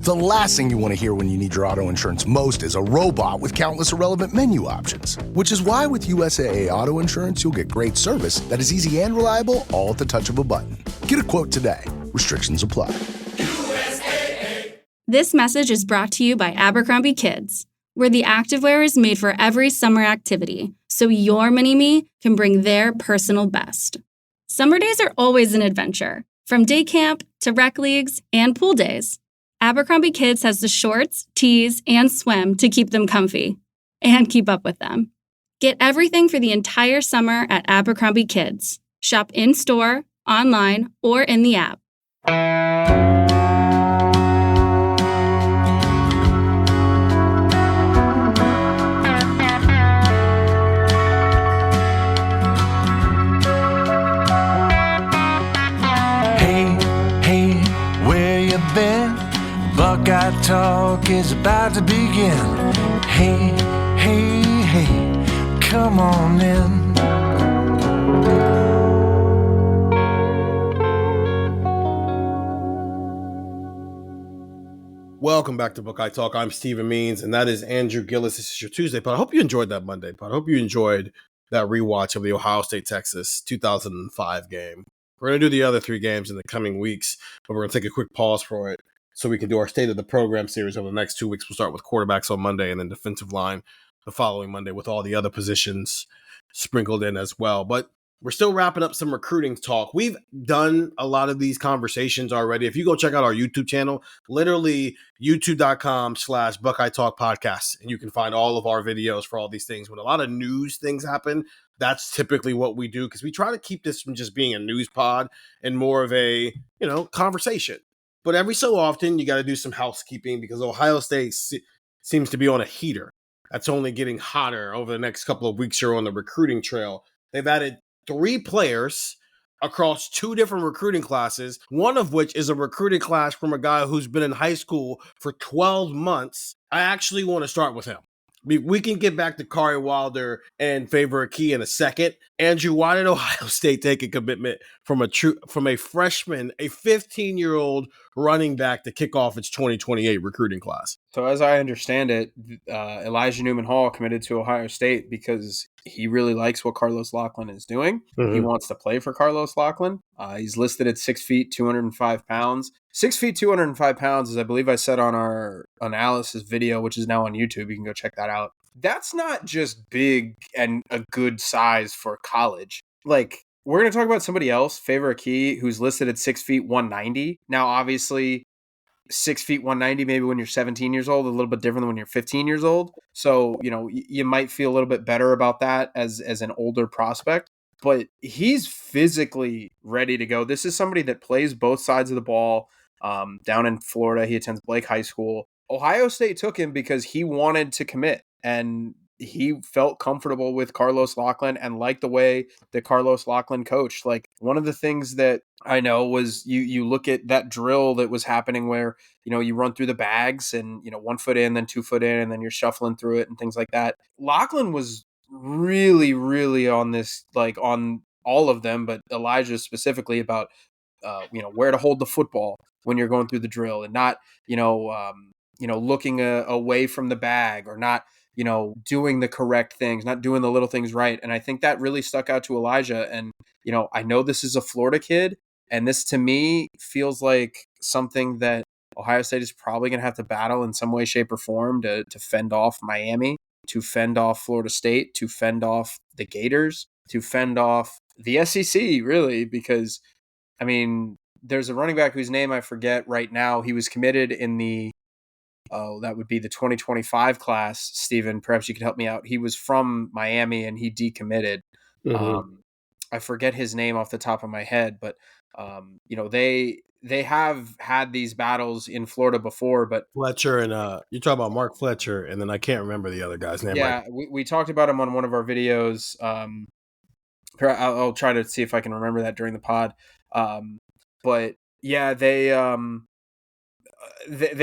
The last thing you want to hear when you need your auto insurance most is a robot with countless irrelevant menu options. Which is why with USAA Auto Insurance, you'll get great service that is easy and reliable, all at the touch of a button. Get a quote today. Restrictions apply. This message is brought to you by Abercrombie Kids, where the activewear is made for every summer activity, so your mini-me can bring their personal best. Summer days are always an adventure, from day camp to rec leagues and pool days. Abercrombie Kids has the shorts, tees, and swim to keep them comfy and keep up with them. Get everything for the entire summer at Abercrombie Kids. Shop in-store, online, or in the app. Buckeye Talk is about to begin. Hey, hey, hey, come on in. Welcome back to Buckeye Talk. I'm Stephen Means, and that is Andrew Gillis. This is your Tuesday pod. I hope you enjoyed that Monday pod. I hope you enjoyed that rewatch of the Ohio State-Texas 2005 game. We're going to do the other three games in the coming weeks, but we're going to take a quick pause for it so we can do our State of the Program series over the next 2 weeks. We'll start with quarterbacks on Monday and then defensive line the following Monday with all the other positions sprinkled in as well. But we're still wrapping up some recruiting talk. We've done a lot of these conversations already. If you go check out our YouTube channel, literally youtube.com/Buckeye Talk Podcast, and you can find all of our videos for all these things. When a lot of news things happen, that's typically what we do because we try to keep this from just being a news pod and more of a, conversation. But every so often, you got to do some housekeeping because Ohio State seems to be on a heater. That's only getting hotter over the next couple of weeks here on the recruiting trail. They've added 3 players across 2 different recruiting classes, one of which is a recruiting class from a guy who's been in high school for 12 months. I actually want to start with him. We can get back to Kari Wilder and Favor Key in a second. Andrew, why did Ohio State take a commitment from a freshman, a 15-year-old running back to kick off its 2028 recruiting class? So as I understand it, Elijah Newman Hall committed to Ohio State because he really likes what Carlos Lachlan is doing. Mm-hmm. He wants to play for Carlos Lachlan. He's listed at 6 feet, 205 pounds. 6 feet, 205 pounds, as I believe I said on our analysis video, which is now on YouTube. You can go check that out. That's not just big and a good size for college. Like, we're going to talk about somebody else, Favor Key, who's listed at 6 feet, 190. Now, obviously, 6 feet, 190, maybe when you're 17 years old, a little bit different than when you're 15 years old. So, you might feel a little bit better about that as an older prospect, but he's physically ready to go. This is somebody that plays both sides of the ball down in Florida. He attends Blake High School. Ohio State took him because he wanted to commit and he felt comfortable with Carlos Lachlan and liked the way that Carlos Lachlan coached. Like, one of the things that I know was you look at that drill that was happening where, you run through the bags and, 1 foot in, then 2 foot in, and then you're shuffling through it and things like that. Lachlan was really, really on this, like on all of them, but Elijah specifically about, where to hold the football when you're going through the drill and not, looking away from the bag or not, doing the correct things, not doing the little things right. And I think that really stuck out to Elijah. And, I know this is a Florida kid, and this to me feels like something that Ohio State is probably going to have to battle in some way, shape, or form to fend off Miami, to fend off Florida State, to fend off the Gators, to fend off the SEC, really, because, there's a running back whose name I forget right now. He was committed in that would be the 2025 class. Stephen, perhaps you could help me out. He was from Miami and he decommitted. Mm-hmm. I forget his name off the top of my head, but they have had these battles in Florida before. But Fletcher and you're talking about Mark Fletcher, and then I can't remember the other guy's name. Yeah, right. we talked about him on one of our videos. I'll try to see if I can remember that during the pod. But yeah, they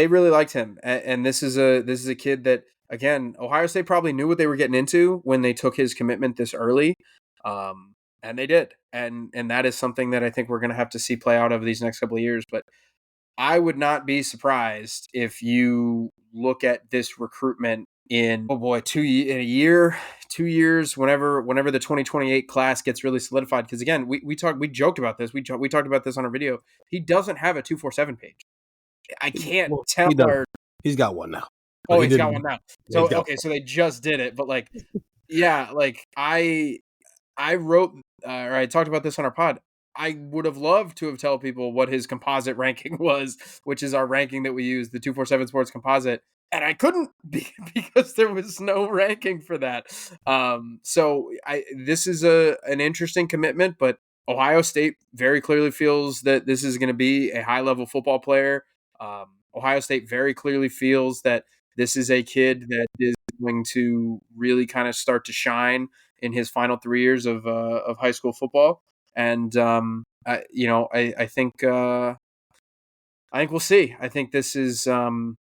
really liked him, and this is a kid that, again, Ohio State probably knew what they were getting into when they took his commitment this early, and they did, and that is something that I think we're going to have to see play out over these next couple of years. But I would not be surprised if you look at this recruitment in, oh boy, 2 years, whenever the 2028 class gets really solidified. Because again, we joked about this. We talked about this on our video. He doesn't have a 247 page. I can't Well, tell. He's got one now. Oh, he's got one now. Yeah, So okay, so they just did it, but like, yeah, like I wrote or I talked about this on our pod. I would have loved to have told people what his composite ranking was, which is our ranking that we use, the 247 Sports Composite, and I couldn't because there was no ranking for that. So this is an interesting commitment, but Ohio State very clearly feels that this is going to be a high level football player. Ohio State very clearly feels that this is a kid that is going to really kind of start to shine in his final 3 years of high school football. And I think we'll see. I think this is an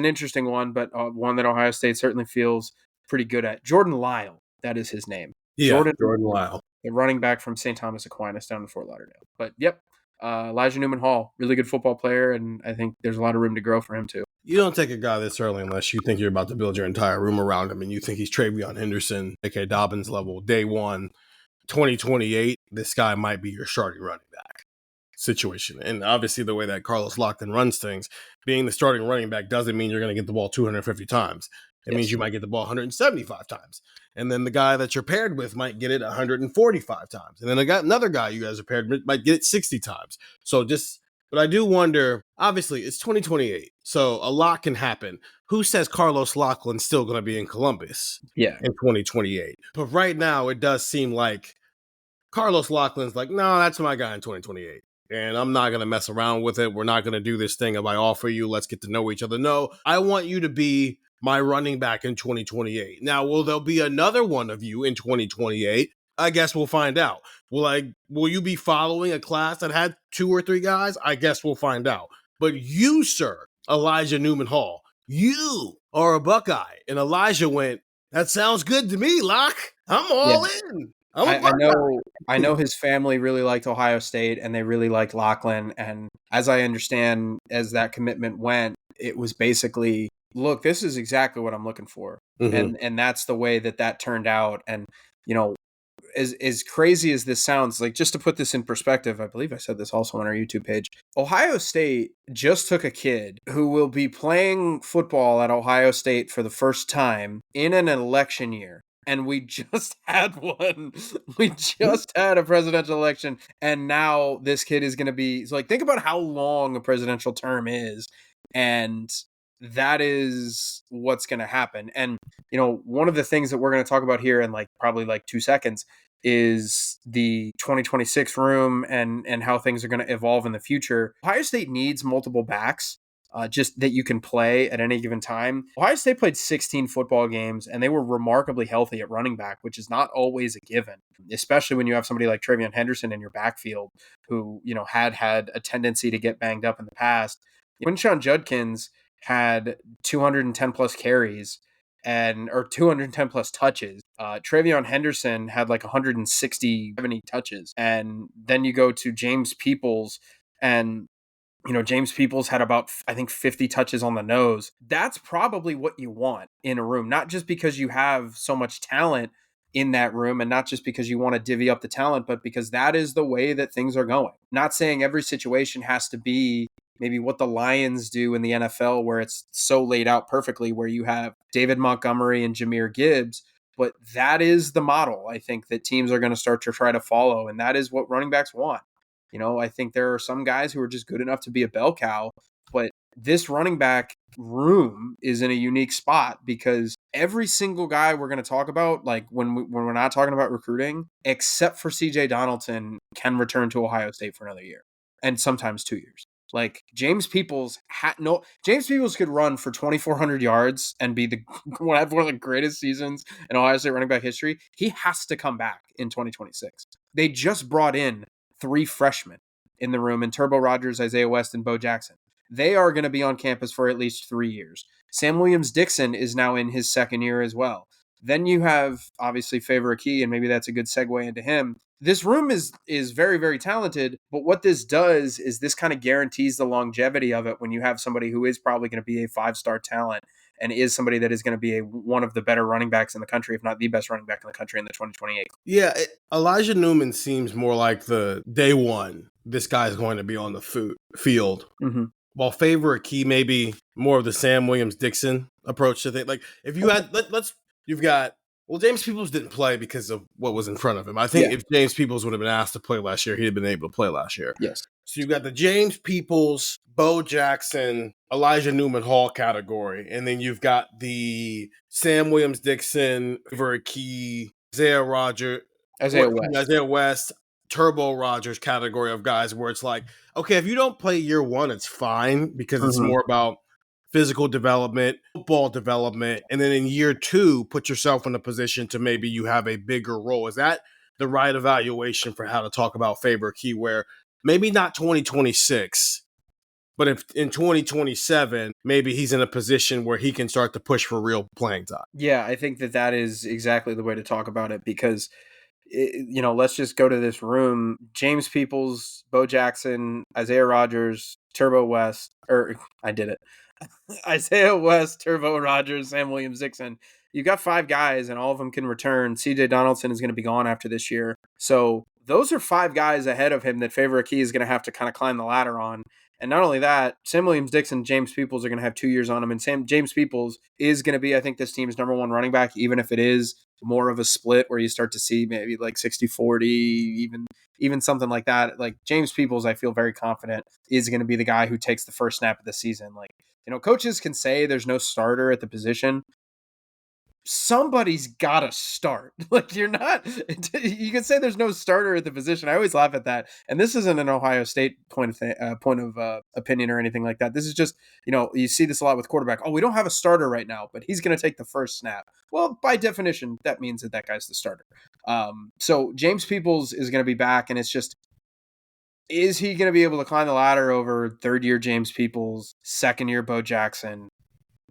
interesting one, but one that Ohio State certainly feels pretty good at. Jordan Lyle, that is his name. Yeah, Jordan Lyle, the running back from St. Thomas Aquinas down in Fort Lauderdale. But yep, Elijah Newman Hall, really good football player, and I think there's a lot of room to grow for him too. You don't take a guy this early unless you think you're about to build your entire room around him and you think he's Travion Henderson, aka Dobbins level, day one, 2028. This guy might be your starting running back situation. And obviously, the way that Carlos Lockton runs things, being the starting running back doesn't mean you're going to get the ball 250 times. It means you might get the ball 175 times. And then the guy that you're paired with might get it 145 times. And then another guy you guys are paired with might get it 60 times. But I do wonder, obviously, it's 2028, so a lot can happen. Who says Carlos Loughlin's still going to be in Columbus in 2028? But right now, it does seem like Carlos Loughlin's like, no, that's my guy in 2028. And I'm not going to mess around with it. We're not going to do this thing of I offer you, let's get to know each other. No, I want you to be my running back in 2028. Now, will there be another one of you in 2028? I guess we'll find out. Will you be following a class that had 2 or 3 guys? I guess we'll find out. But you, sir, Elijah Newman Hall, you are a Buckeye. And Elijah went, that sounds good to me, Locke. I'm all in. I know his family really liked Ohio State and they really liked Lachlan. And as I understand, as that commitment went, it was basically, look, this is exactly what I'm looking for. Mm-hmm. And that's the way that turned out. And, as crazy as this sounds, like, just to put this in perspective, I believe I said this also on our YouTube page, Ohio State just took a kid who will be playing football at Ohio State for the first time in an election year. And we just had one. We just had a presidential election. And now this kid is going to be, like, think about how long a presidential term is. And that is what's going to happen. And, one of the things that we're going to talk about here in probably 2 seconds is the 2026 room and how things are going to evolve in the future. Ohio State needs multiple backs. Just that you can play at any given time. Ohio State played 16 football games, and they were remarkably healthy at running back, which is not always a given, especially when you have somebody like Travion Henderson in your backfield who, had a tendency to get banged up in the past. Quinshon Judkins had 210 plus carries or 210 plus touches. Travion Henderson had 160, 70 touches. And then you go to James Peoples, and James Peoples had about, I think, 50 touches on the nose. That's probably what you want in a room, not just because you have so much talent in that room and not just because you want to divvy up the talent, but because that is the way that things are going. Not saying every situation has to be maybe what the Lions do in the NFL, where it's so laid out perfectly, where you have David Montgomery and Jahmyr Gibbs, but that is the model, I think, that teams are going to start to try to follow, and that is what running backs want. I think there are some guys who are just good enough to be a bell cow, but this running back room is in a unique spot because every single guy we're going to talk about, when we're not talking about recruiting, except for CJ Donaldson, can return to Ohio State for another year and sometimes 2 years. James Peoples could run for 2,400 yards and be one of the greatest seasons in Ohio State running back history. He has to come back in 2026. They just brought in 3 freshmen in the room, in Turbo Rogers, Isaiah West, and Bo Jackson. They are going to be on campus for at least 3 years. Sam Williams-Dixon is now in his second year as well. Then you have, obviously, Favor Akey, and maybe that's a good segue into him. this room is very, very talented, but what this does is this kind of guarantees the longevity of it when you have somebody who is probably going to be a 5-star talent and is somebody that is going to be one of the better running backs in the country, if not the best running back in the country in the 2028. Yeah, Elijah Newman seems more like the day one. This guy's going to be on the field. Mm-hmm. While Favor Key maybe more of the Sam Williams-Dixon approach to things. Like if you had, you've got, well, James Peoples didn't play because of what was in front of him. I think if James Peoples would have been asked to play last year, he'd have been able to play last year. Yes. So you've got the James Peoples, Bo Jackson, Elijah Newman Hall category. And then you've got the Sam Williams-Dixon, Favor Key, Isaiah West, Turbo Rogers category of guys where it's like, okay, if you don't play year one, it's fine because it's more about physical development, football development, and then in year two, put yourself in a position to maybe you have a bigger role. Is that the right evaluation for how to talk about Favor Key, where maybe not 2026, but if in 2027, maybe he's in a position where he can start to push for real playing time? Yeah, I think that is exactly the way to talk about it because let's just go to this room. James Peoples, Bo Jackson, Isaiah Rogers, Turbo West, I did it. Isaiah West, Turbo Rogers, Sam Williams-Dixon. You've got 5 guys and all of them can return. CJ Donaldson is going to be gone after this year. So those are 5 guys ahead of him that Favor Key is going to have to kind of climb the ladder on. And not only that, Sam Williams-Dixon, James Peoples are going to have 2 years on him. And James Peoples is going to be, I think, this team's number 1 running back, even if it is more of a split where you start to see maybe like 60-40, even something like that. Like James Peoples, I feel very confident is going to be the guy who takes the first snap of the season. Like, coaches can say there's no starter at the position. Somebody's got to start. Like you can say there's no starter at the position. I always laugh at that. And this isn't an Ohio State point of opinion or anything like that. This is just, you see this a lot with quarterback. Oh, we don't have a starter right now, but he's going to take the first snap. Well, by definition, that means that guy's the starter. So James Peoples is going to be back, and it's just, is he going to be able to climb the ladder over third-year James Peoples, second-year Bo Jackson,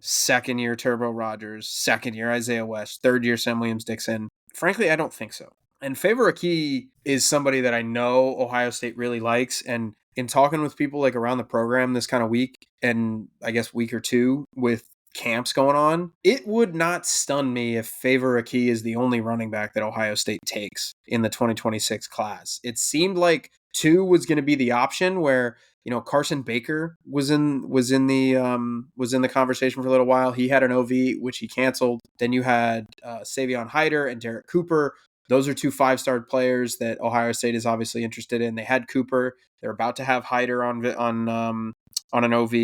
second-year Turbo Rogers, second-year Isaiah West, third-year Sam Williams-Dixon? Frankly, I don't think so. And Favor Key is somebody that I know Ohio State really likes. And in talking with people like around the program this kind of week, and I guess week or two with camps going on, it would not stun me if Favor Key is the only running back that Ohio State takes in the 2026 class. It seemed like 2 was going to be the option where, Carson Baker was in the conversation for a little while. He had an OV, which he canceled. Then you had Savion Hyder and Derek Cooper. Those are 2 5-star players that Ohio State is obviously interested in. They had Cooper. They're about to have Hyder on an OV.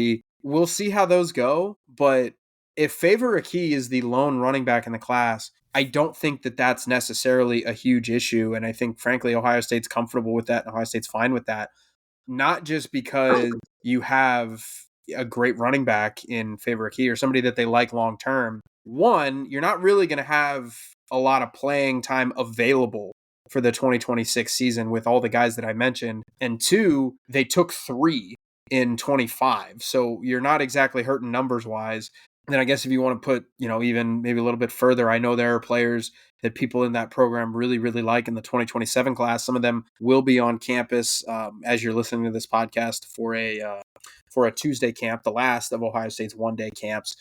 We'll see how those go. But if Favor Key is the lone running back in the class, I don't think that that's necessarily a huge issue. And I think, frankly, Ohio State's comfortable with that. And Ohio State's fine with that. Not just because you have a great running back in Favor Key or somebody that they like long term. One, you're not really going to have a lot of playing time available for the 2026 season with all the guys that I mentioned. And 2, they took 3 in 25. So you're not exactly hurting numbers wise. And then I guess if you want to put, even maybe a little bit further, I know there are players that people in that program really, really like in the 2027 class. Some of them will be on campus as you're listening to this podcast for a Tuesday camp, the last of Ohio State's one-day camps,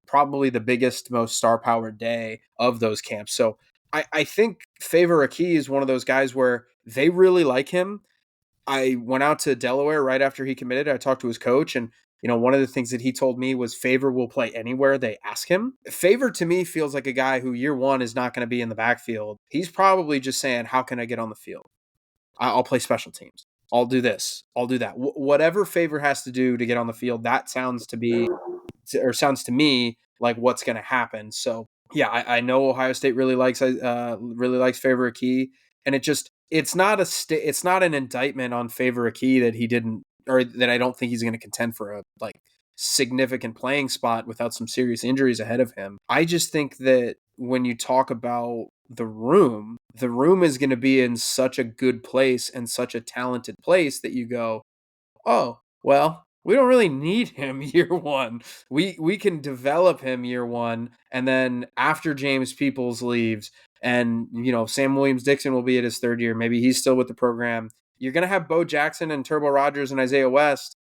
probably the biggest, most star-powered day of those camps. So I think Favor Key is one of those guys where they really like him. I went out to Delaware right after he committed. I talked to his coach, and one of the things that he told me was Favor will play anywhere they ask him. Favor to me feels like a guy who year one is not going to be in the backfield. He's probably just saying, how can I get on the field? I'll play special teams. I'll do this. I'll do that. Whatever Favor has to do to get on the field, that sounds to me like what's going to happen. So yeah, I know Ohio State really likes Favor Key, and it's not an indictment on Favor Key that he didn't, or that I don't think he's going to contend for a significant playing spot without some serious injuries ahead of him. I just think that when you talk about the room is going to be in such a good place and such a talented place that you go, oh, well, We don't really need him year one. We can develop him year one, and then after James Peoples leaves, and Sam Williams-Dixon will be at his third year. Maybe he's still with the program. You're gonna have Bo Jackson and Turbo Rogers and Isaiah West,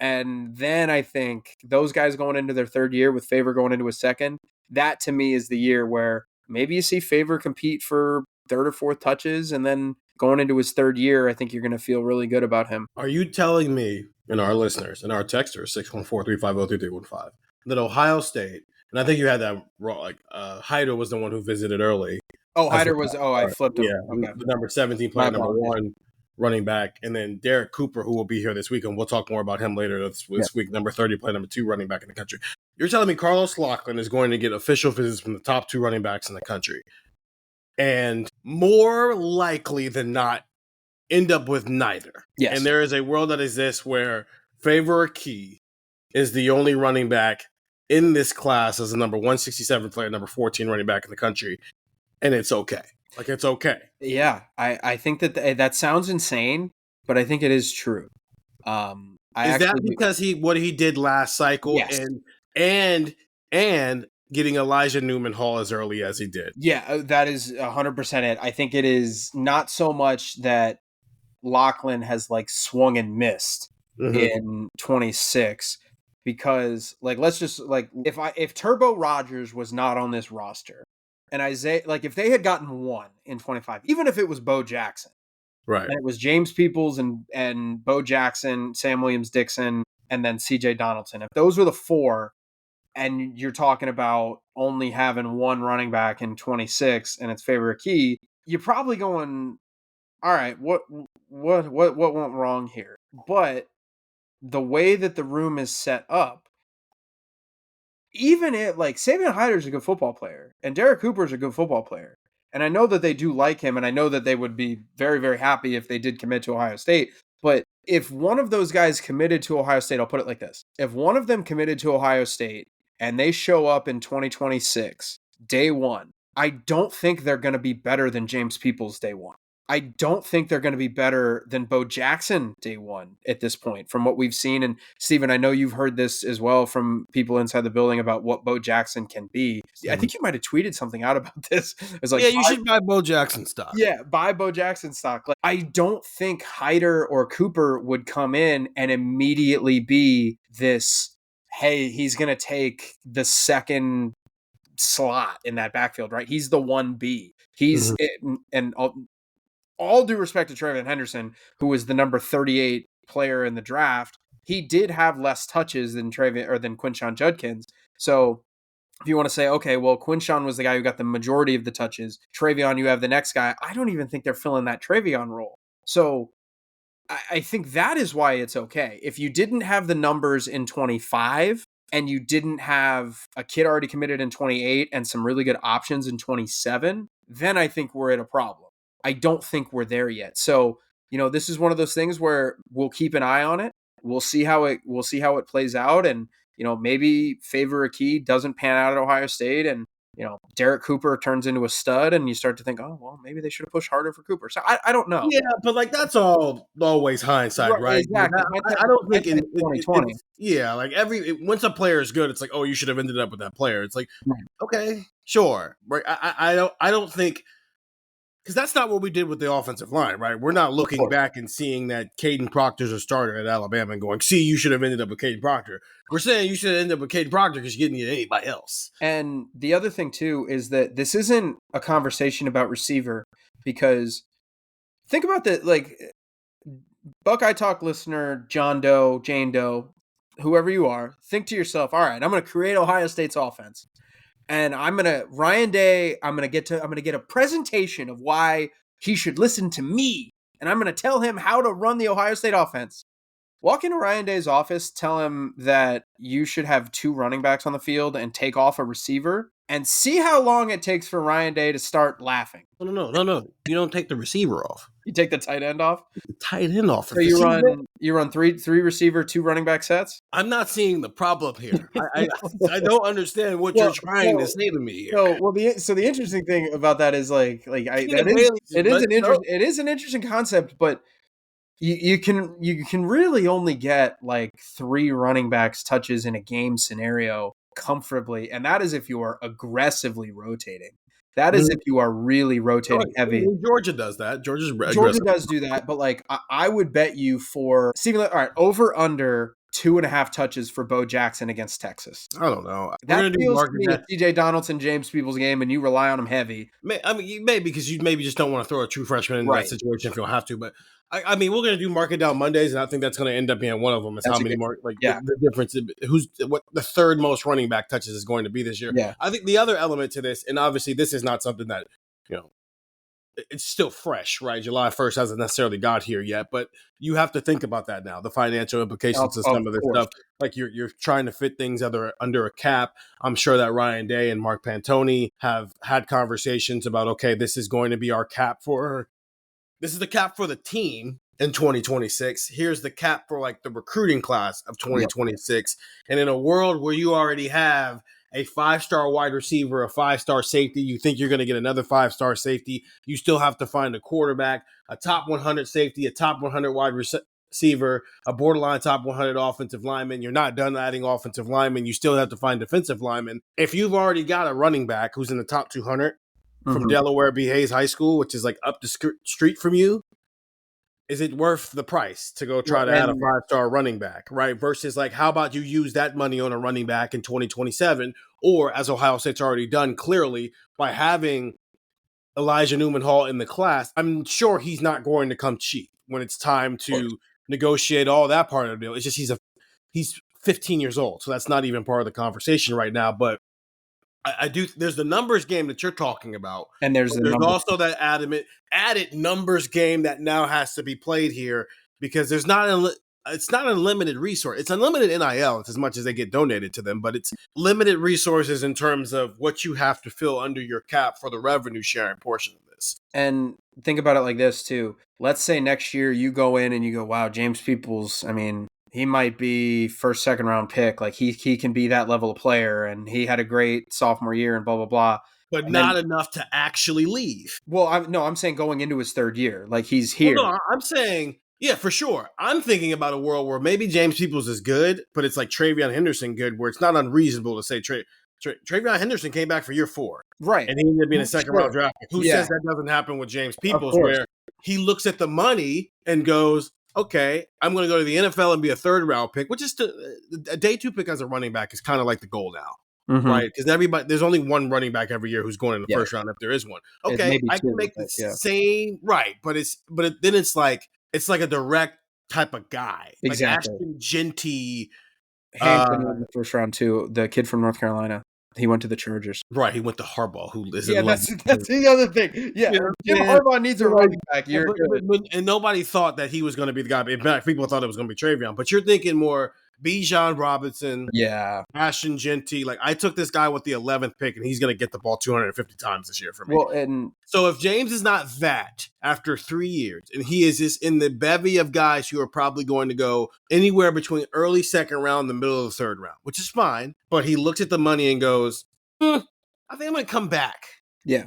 and then I think those guys going into their third year with Favor going into his second. That to me is the year where maybe you see Favor compete for third or fourth touches, and then going into his third year, I think you're going to feel really good about him. Are you telling me and our listeners and our texters 614-350-3315 that Ohio State, and I think you had that wrong, like Hyder was the one who visited early. Oh, Hyder was. Oh, I flipped him. Yeah, Okay. the number 17 player, number 1 running back, and then Derek Cooper, who will be here this week, and we'll talk more about him later this week. Number 30 player, number 2 running back in the country. You're telling me Carlos Lachlan is going to get official visits from the top 2 running backs in the country, and more likely than not, end up with neither. Yes. And there is a world that exists where Favor Key is the only running back in this class as a number 167 player, number 14 running back in the country. And it's okay. Like, it's okay. Yeah. I think that sounds insane, but I think it is true. Is that because what he did last cycle? Yes. and getting Elijah Newman Hall as early as he did? Yeah, that is 100% it. I think it is not so much that Lachlan has like swung and missed in 26, because like, let's just like, if Turbo Rogers was not on this roster and Isaiah, like if they had gotten 1 in 25, even if it was Bo Jackson, right? And it was James Peoples and Bo Jackson, Sam Williams-Dixon, and then CJ Donaldson. If those were the 4, and you're talking about only having 1 running back in 26 and it's Favor Key, you're probably going, all right, what went wrong here? But the way that the room is set up, even it like Savion Hyder's a good football player and Derek Cooper's a good football player. And I know that they do like him, and I know that they would be very, very happy if they did commit to Ohio State. But if one of those guys committed to Ohio State, I'll put it like this. If one of them committed to Ohio State and they show up in 2026, day 1, I don't think they're going to be better than James Peoples day 1. I don't think they're going to be better than Bo Jackson day 1 at this point from what we've seen. And Stephen, I know you've heard this as well from people inside the building about what Bo Jackson can be. I think you might have tweeted something out about this. It's like, yeah, you should buy Bo Jackson stock. Yeah, buy Bo Jackson stock. Like, I don't think Hyder or Cooper would come in and immediately be this, hey, he's going to take the second slot in that backfield, right? He's the 1B. He's and all due respect to Travion Henderson, who was the number 38 player in the draft, he did have less touches than Quinshon Judkins. So if you want to say, okay, well, Quinshon was the guy who got the majority of the touches. Travion, you have the next guy. I don't even think they're filling that Travion role. So I think that is why it's okay. If you didn't have the numbers in 25 and you didn't have a kid already committed in 28 and some really good options in 27, then I think we're at a problem. I don't think we're there yet. So, this is one of those things where we'll keep an eye on it. We'll see how it plays out. And, maybe Favor Key doesn't pan out at Ohio State and, Derek Cooper turns into a stud and you start to think, oh, well, maybe they should have pushed harder for Cooper. So I don't know. Yeah, but like that's always hindsight, right? Exactly. I don't think in 2020. Like once a player is good, it's like, oh, you should have ended up with that player. It's like, okay, sure. Right. I don't think, because that's not what we did with the offensive line, right? We're not looking back and seeing that Caden Proctor's a starter at Alabama and going, see, you should have ended up with Caden Proctor. We're saying you should have ended up with Caden Proctor because you didn't get anybody else. And the other thing, too, is that this isn't a conversation about receiver, because think about that, like, Buckeye Talk listener, John Doe, Jane Doe, whoever you are, think to yourself, all right, I'm going to create Ohio State's offense. And Ryan Day, I'm going to get a presentation of why he should listen to me. And I'm going to tell him how to run the Ohio State offense. Walk into Ryan Day's office, tell him that you should have 2 running backs on the field and take off a receiver, and see how long it takes for Ryan Day to start laughing. No. You don't take the receiver off. You take the tight end off? The tight end off. So you run three receiver, 2 running back sets? I'm not seeing the problem here. I don't understand what you're trying to say to me here. So the interesting thing about that is it is an interesting concept, but you can really only get like 3 running backs touches in a game scenario comfortably, and that is if you are aggressively rotating. That is if you are really rotating heavy. Georgia does that. Georgia Georgia does do that, but like I would bet you for Stephen. All right, over under 2.5 touches for Bo Jackson against Texas. I don't know. That feels to me like TJ Donaldson, James Peoples game, and you rely on him heavy. I mean, maybe because you maybe just don't want to throw a true freshman into that situation if you don't have to. But I mean, we're going to do market down Mondays, and I think that's going to end up being one of them. Is how many the difference, what the third most running back touches is going to be this year. Yeah, I think the other element to this, and obviously this is not something that it's still fresh, right? July 1st hasn't necessarily got here yet, but you have to think about that now. The financial implications of some of this stuff, like you're trying to fit things under a cap. I'm sure that Ryan Day and Mark Pantoni have had conversations about, okay, this is going to be our cap this is the cap for the team in 2026. Here's the cap for like the recruiting class of 2026. And in a world where you already have a 5-star wide receiver, a 5-star safety, you think you're going to get another 5-star safety, you still have to find a quarterback, a top 100 safety, a top 100 wide receiver, a borderline top 100 offensive lineman. You're not done adding offensive linemen. You still have to find defensive linemen. If you've already got a running back who's in the top 200 from Delaware B. Hayes High School, which is like up the street from you, is it worth the price to go try to add a 5-star running back, right? Versus like, how about you use that money on a running back in 2027, or as Ohio State's already done clearly by having Elijah Newman Hall in the class, I'm sure he's not going to come cheap when it's time to negotiate all that part of the deal. It's just he's 15 years old, so that's not even part of the conversation right now. But I do. There's the numbers game that you're talking about, and there's also that added numbers game that now has to be played here because it's not an unlimited resource. It's unlimited NIL. It's as much as they get donated to them, but it's limited resources in terms of what you have to fill under your cap for the revenue sharing portion of this. And think about it like this too. Let's say next year you go in and you go, wow, James Peoples, I mean, he might be first, second round pick. Like he can be that level of player, and he had a great sophomore year and blah, blah, blah. But and not enough to actually leave. Well, I'm saying going into his third year, like he's here. Well, no, I'm saying, yeah, for sure. I'm thinking about a world where maybe James Peoples is good, but it's like Travion Henderson good, where it's not unreasonable to say Travion Henderson came back for year 4. Right. And he ended up being a second round draft pick. Who says that doesn't happen with James Peoples, where he looks at the money and goes, okay, I'm going to go to the NFL and be a third round pick, which is a day 2 pick as a running back is kind of like the goal now, right? Because there's only one running back every year who's going in the first round if there is one. Okay, I can make the same, right? But then it's like a direct type of guy, exactly. Like Ashton Genty, Hampton in the first round too. The kid from North Carolina. He went to the Chargers. Right, he went to Harbaugh, who is that's the other thing. Yeah, Jim Harbaugh needs a running back. And nobody thought that he was going to be the guy. In fact, people thought it was going to be Travion. But you're thinking more Bijan Robinson, Ashton Genty. Like, I took this guy with the 11th pick, and he's going to get the ball 250 times this year for me. Well, and so if James is not that after 3 years, and he is just in the bevy of guys who are probably going to go anywhere between early second round and the middle of the third round, which is fine, but he looks at the money and goes, I think I'm going to come back. Yeah.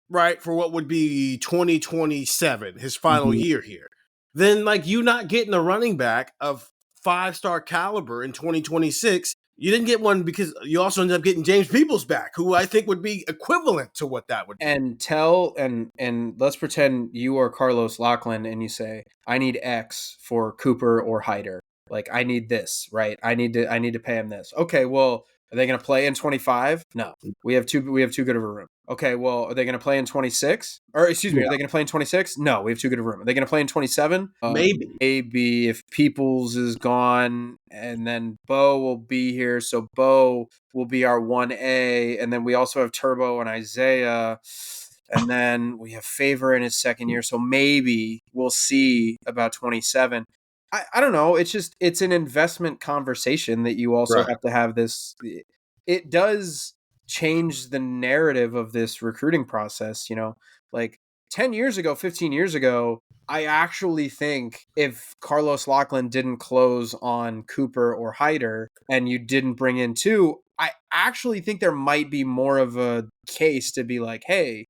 Right, for what would be 2027, his final year here. Then, like, you not getting a running back of 5-star caliber in 2026, you didn't get one because you also ended up getting James Peoples back, who I think would be equivalent to what that would be. And let's pretend you are Carlos Loughlin and you say, I need X for Cooper or Hyder. Like, I need this, right? I need to pay him this. Okay, well, are they going to play in 25? No, we have too good of a room. Okay, well, are they going to play in 26? Or excuse me, are they going to play in 26? No, we have too good of a room. Are they going to play in 27? Maybe if Peoples is gone, and then Bo will be here, so Bo will be our 1A, and then we also have Turbo and Isaiah, and then we have Favor in his second year, so maybe we'll see about 27. I don't know. It's an investment conversation that you also have to have this. It does change the narrative of this recruiting process. Like 10 years ago, 15 years ago, I actually think if Carlos Loughlin didn't close on Cooper or Hyder and you didn't bring in 2, I actually think there might be more of a case to be like, hey,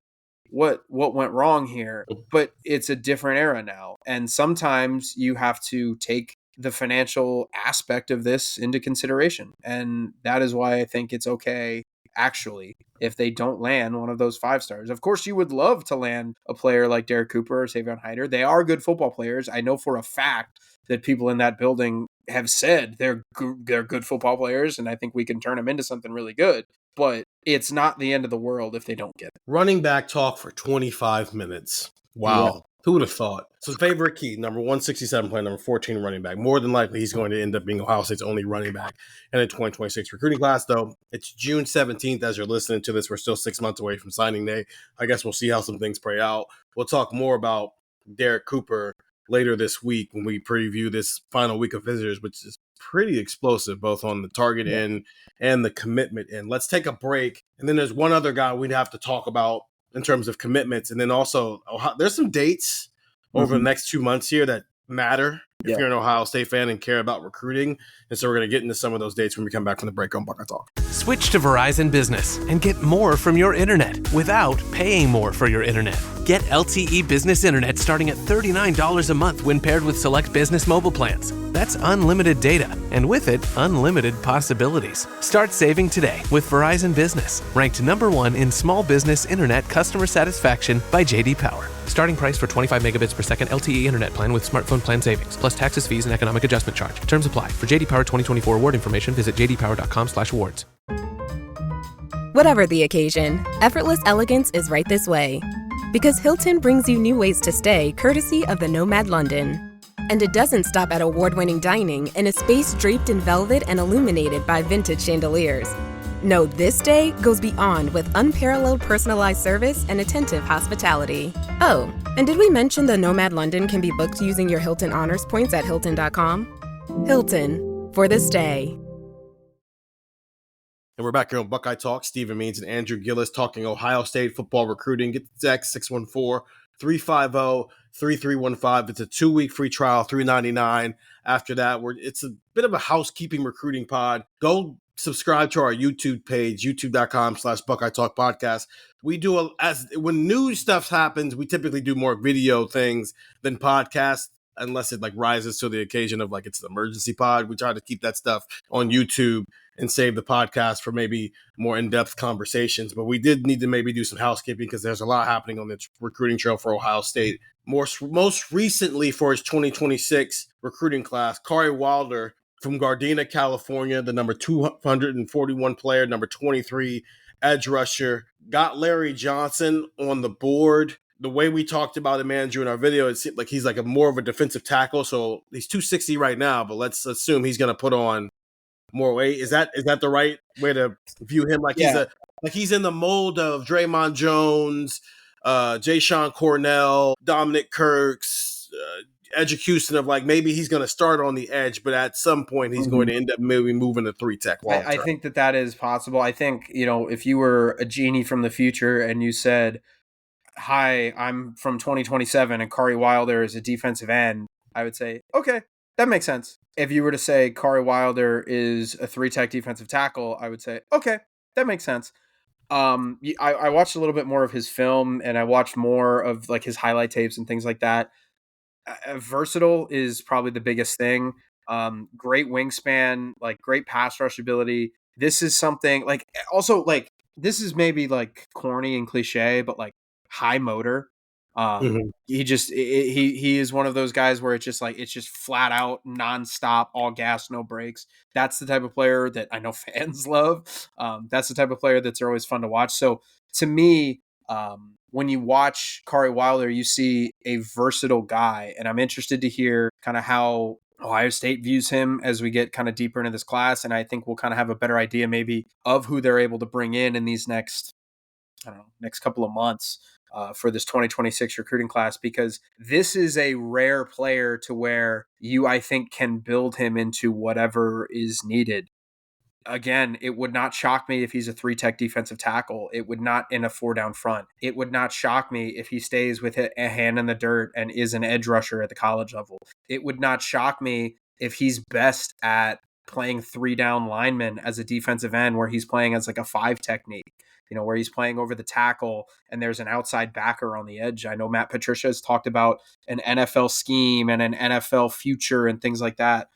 what went wrong here? But it's a different era now. And sometimes you have to take the financial aspect of this into consideration. And that is why I think it's okay, actually, if they don't land one of those 5 stars. Of course, you would love to land a player like Derek Cooper or Savion Hyder. They are good football players. I know for a fact that people in that building have said they're good football players, and I think we can turn them into something really good. But it's not the end of the world if they don't get it. Running back talk for 25 minutes. Wow. Yeah. Who would have thought? So favorite key, number 167 player, number 14 running back. More than likely, he's going to end up being Ohio State's only running back in the 2026 recruiting class, though. It's June 17th as you're listening to this. We're still 6 months away from signing day. I guess we'll see how some things play out. We'll talk more about Derek Cooper later this week when we preview this final week of visitors, which is pretty explosive, both on the target end and the commitment end. Let's take a break. And then there's one other guy we'd have to talk about in terms of commitments. And then also, there's some dates over the next 2 months here that matter if you're an Ohio State fan and care about recruiting. And so we're going to get into some of those dates when we come back from the break on Buckeye Talk. Switch to Verizon Business and get more from your internet without paying more for your internet. Get LTE Business Internet starting at $39 a month when paired with select business mobile plans. That's unlimited data, and with it, unlimited possibilities. Start saving today with Verizon Business, ranked #1 in small business internet customer satisfaction by J.D. Power. Starting price for 25 megabits per second LTE internet plan with smartphone plan savings, plus taxes, fees, and economic adjustment charge. Terms apply. For J.D. Power 2024 award information, visit jdpower.com/awards. Whatever the occasion, effortless elegance is right this way. Because Hilton brings you new ways to stay courtesy of the Nomad London. And it doesn't stop at award-winning dining in a space draped in velvet and illuminated by vintage chandeliers. No, this day goes beyond with unparalleled personalized service and attentive hospitality. Oh, and did we mention the Nomad London can be booked using your Hilton Honors points at Hilton.com? Hilton, for the stay. And we're back here on Buckeye Talk. Stephen Means and Andrew Gillis talking Ohio State football recruiting. Get the text 614-350-3315. It's a 2-week free trial, $3.99. After that, it's a bit of a housekeeping recruiting pod. Go subscribe to our YouTube page, youtube.com/Buckeye Talk Podcast. We do when new stuff happens, we typically do more video things than podcasts, unless it rises to the occasion of it's an emergency pod. We try to keep that stuff on YouTube and save the podcast for maybe more in-depth conversations. But we did need to maybe do some housekeeping because there's a lot happening on the recruiting trail for Ohio State. Most recently for his 2026 recruiting class, Kari Wilder from Gardena, California, the number 241 player, number 23 edge rusher, got Larry Johnson on the board. The way we talked about him, Andrew, in our video, it seemed like he's more of a defensive tackle. So he's 260 right now, but let's assume he's going to put on more weight. Is that the right way to view him? He's in the mold of Draymond Jones, Jayshon Cornell, Dominic Kirks, Houston of maybe he's going to start on the edge, but at some point he's going to end up maybe moving to 3-tech. I think that is possible. I think, if you were a genie from the future and you said, "Hi, I'm from 2027 and Kari Wilder is a defensive end," I would say, okay, that makes sense. If you were to say Kari Wilder is a 3-tech defensive tackle, I would say, okay, that makes sense. I watched a little bit more of his film and I watched more of his highlight tapes and things like that. Versatile is probably the biggest thing. Great wingspan, great pass rush ability. This is something this is maybe corny and cliche, but high motor. He is one of those guys where it's just flat out nonstop, all gas, no brakes. That's the type of player that I know fans love. That's the type of player that's always fun to watch. So to me, when you watch Kari Wilder, you see a versatile guy, and I'm interested to hear kind of how Ohio State views him as we get kind of deeper into this class. And I think we'll kind of have a better idea maybe of who they're able to bring in these next couple of months. For this 2026 recruiting class, because this is a rare player to where you, I think, can build him into whatever is needed. Again, it would not shock me if he's a 3-tech defensive tackle. It would not in a 4-down front. It would not shock me if he stays with a hand in the dirt and is an edge rusher at the college level. It would not shock me if he's best at playing 3-down linemen as a defensive end where he's playing as like a 5 technique, where he's playing over the tackle and there's an outside backer on the edge. I know Matt Patricia has talked about an NFL scheme and an NFL future and things like that.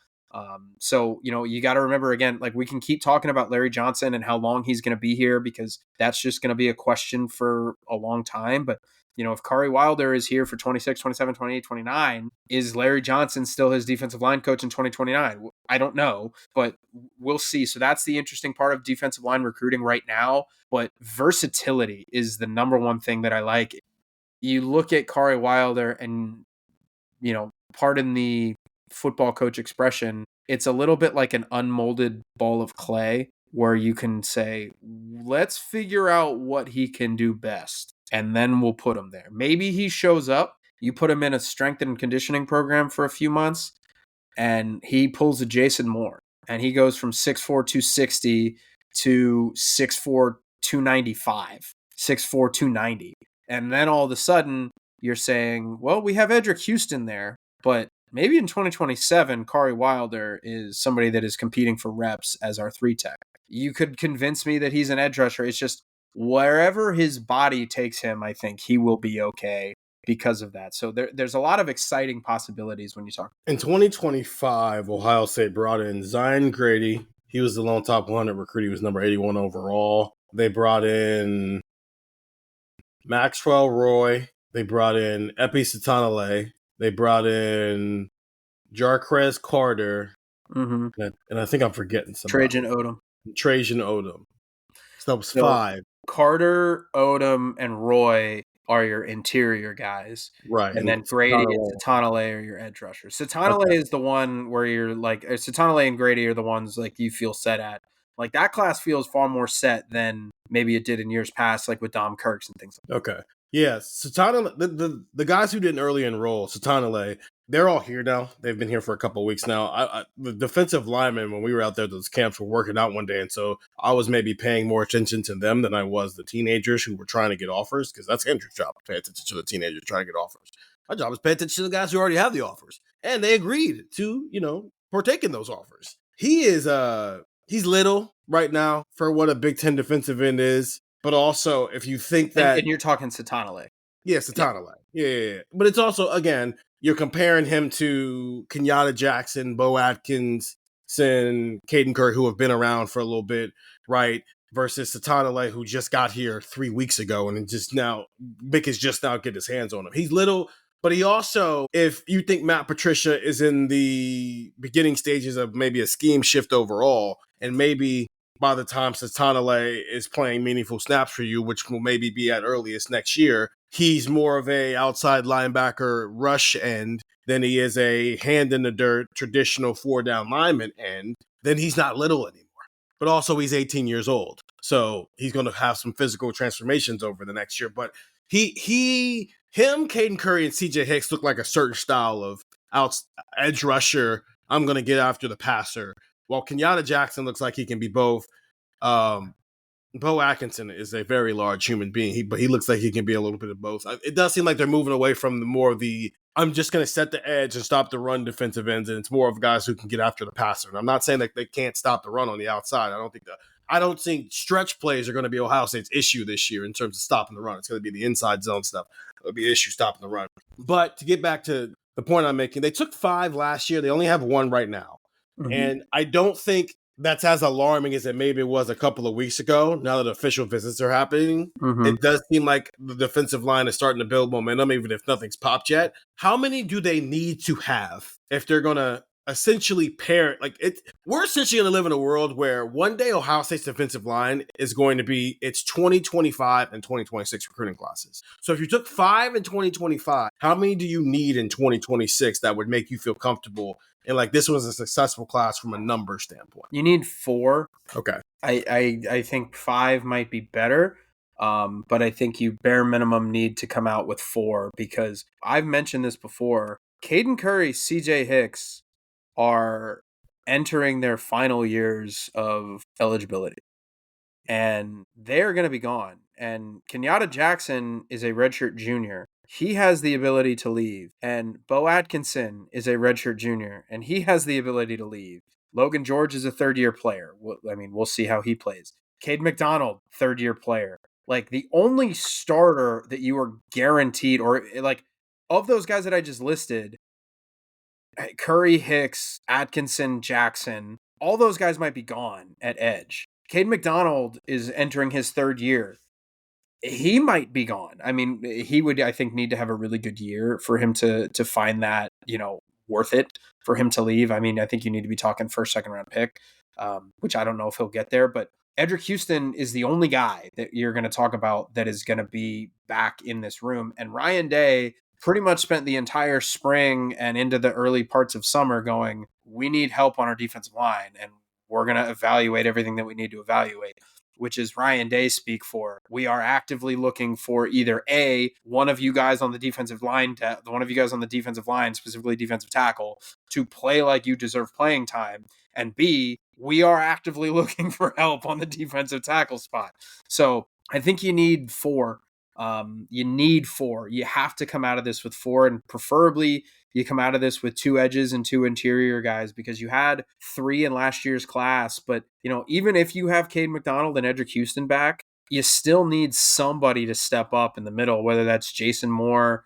So, you got to remember, again, like we can keep talking about Larry Johnson and how long he's going to be here, because that's just going to be a question for a long time. But, if Kari Wilder is here for 26, 27, 28, 29, is Larry Johnson still his defensive line coach in 2029? I don't know, but we'll see. So that's the interesting part of defensive line recruiting right now. But versatility is the number one thing that I like. You look at Kari Wilder and, pardon the football coach expression, it's a little bit like an unmolded ball of clay where you can say, let's figure out what he can do best, and then we'll put him there. Maybe he shows up, you put him in a strength and conditioning program for a few months, and he pulls a Jason Moore, and he goes from 6'4", 260 to 6'4", 295, 6'4", 290. And then all of a sudden, you're saying, well, we have Edric Houston there, but maybe in 2027, Kari Wilder is somebody that is competing for reps as our 3-tech. You could convince me that he's an edge rusher. It's just wherever his body takes him, I think he will be okay because of that. So there's a lot of exciting possibilities when you talk. In 2025, Ohio State brought in Zion Grady. He was the lone top 100 recruit. He was number 81 overall. They brought in Maxwell Roy. They brought in Epi Satanale. They brought in Jarquez Carter. Mm-hmm. And I think I'm forgetting somebody. Trajan Odom. So that was 5. Carter, Odom, and Roy are your interior guys. Right. And then Grady and Satanale are your edge rushers. Satanale is the one where you're like, Satanale and Grady are the ones like you feel set at. Like that class feels far more set than maybe it did in years past, like with Dom Kirks and things like that. Okay. Yeah. Satanale, the guys who didn't early enroll, Satanale, they're all here now. They've been here for a couple of weeks now. The defensive linemen, when we were out there, those camps were working out one day. And so I was maybe paying more attention to them than I was the teenagers who were trying to get offers, because that's Andrew's job, to pay attention to the teenagers trying to get offers. My job is pay attention to the guys who already have the offers. And they agreed to, partake in those offers. He is, he's little right now for what a Big Ten defensive end is. But also, if you think that... And you're talking Satanale. Yeah, Satanale. Yeah. But it's also, again, you're comparing him to Kenyatta Jackson, Bo Atkinson, Caden Curry, who have been around for a little bit, right? Versus Satanale, who just got here 3 weeks ago, and Vic is just now getting his hands on him. He's little, but he also, if you think Matt Patricia is in the beginning stages of maybe a scheme shift overall, and maybe by the time Satanale is playing meaningful snaps for you, which will maybe be at earliest next year, he's more of a outside linebacker rush end than he is a hand in the dirt traditional 4-down lineman end, then he's not little anymore. But also he's 18 years old. So he's going to have some physical transformations over the next year. But him, Caden Curry, and CJ Hicks look like a certain style of edge rusher. I'm going to get after the passer. While Kenyatta Jackson looks like he can be both. Bo Atkinson is a very large human being, but he looks like he can be a little bit of both. It does seem like they're moving away from I'm just going to set the edge and stop the run defensive ends, and it's more of guys who can get after the passer. And I'm not saying that they can't stop the run on the outside. I don't think stretch plays are going to be Ohio State's issue this year in terms of stopping the run. It's going to be the inside zone stuff. It'll be an issue stopping the run. But to get back to the point I'm making, they took 5 last year. They only have 1 right now. Mm-hmm. And I don't think that's as alarming as it maybe was a couple of weeks ago. Now that official visits are happening, It does seem like the defensive line is starting to build momentum, even if nothing's popped yet. How many do they need to have if they're going to essentially pair? We're essentially going to live in a world where one day Ohio State's defensive line is going to be its 2025 and 2026 recruiting classes. So if you took 5 in 2025, how many do you need in 2026 that would make you feel comfortable? And this was a successful class from a number standpoint. You need 4. Okay. I think 5 might be better. But I think you bare minimum need to come out with 4, because I've mentioned this before. Caden Curry, CJ Hicks are entering their final years of eligibility, and they're going to be gone. And Kenyatta Jackson is a redshirt junior. He has the ability to leave. And Bo Atkinson is a redshirt junior, and he has the ability to leave. Logan George is a third-year player. We'll see how he plays. Cade McDonald, third-year player. Like, the only starter that you are guaranteed, or like, of those guys that I just listed, Curry, Hicks, Atkinson, Jackson, all those guys might be gone at edge. Cade McDonald is entering his third year. He might be gone. I mean, he would, I think, need to have a really good year for him to find that, worth it for him to leave. I mean, I think you need to be talking first, second round pick, which I don't know if he'll get there, but Edric Houston is the only guy that you're going to talk about that is going to be back in this room. And Ryan Day pretty much spent the entire spring and into the early parts of summer going, we need help on our defensive line, and we're going to evaluate everything that we need to evaluate, which is Ryan Day speak for. We are actively looking for either one of you guys on the defensive line, specifically defensive tackle, to play like you deserve playing time, and B, we are actively looking for help on the defensive tackle spot. So I think you need 4. You have to come out of this with 4, and preferably you come out of this with 2 edges and 2 interior guys, because you had 3 in last year's class. But, even if you have Cade McDonald and Edric Houston back, you still need somebody to step up in the middle, whether that's Jason Moore,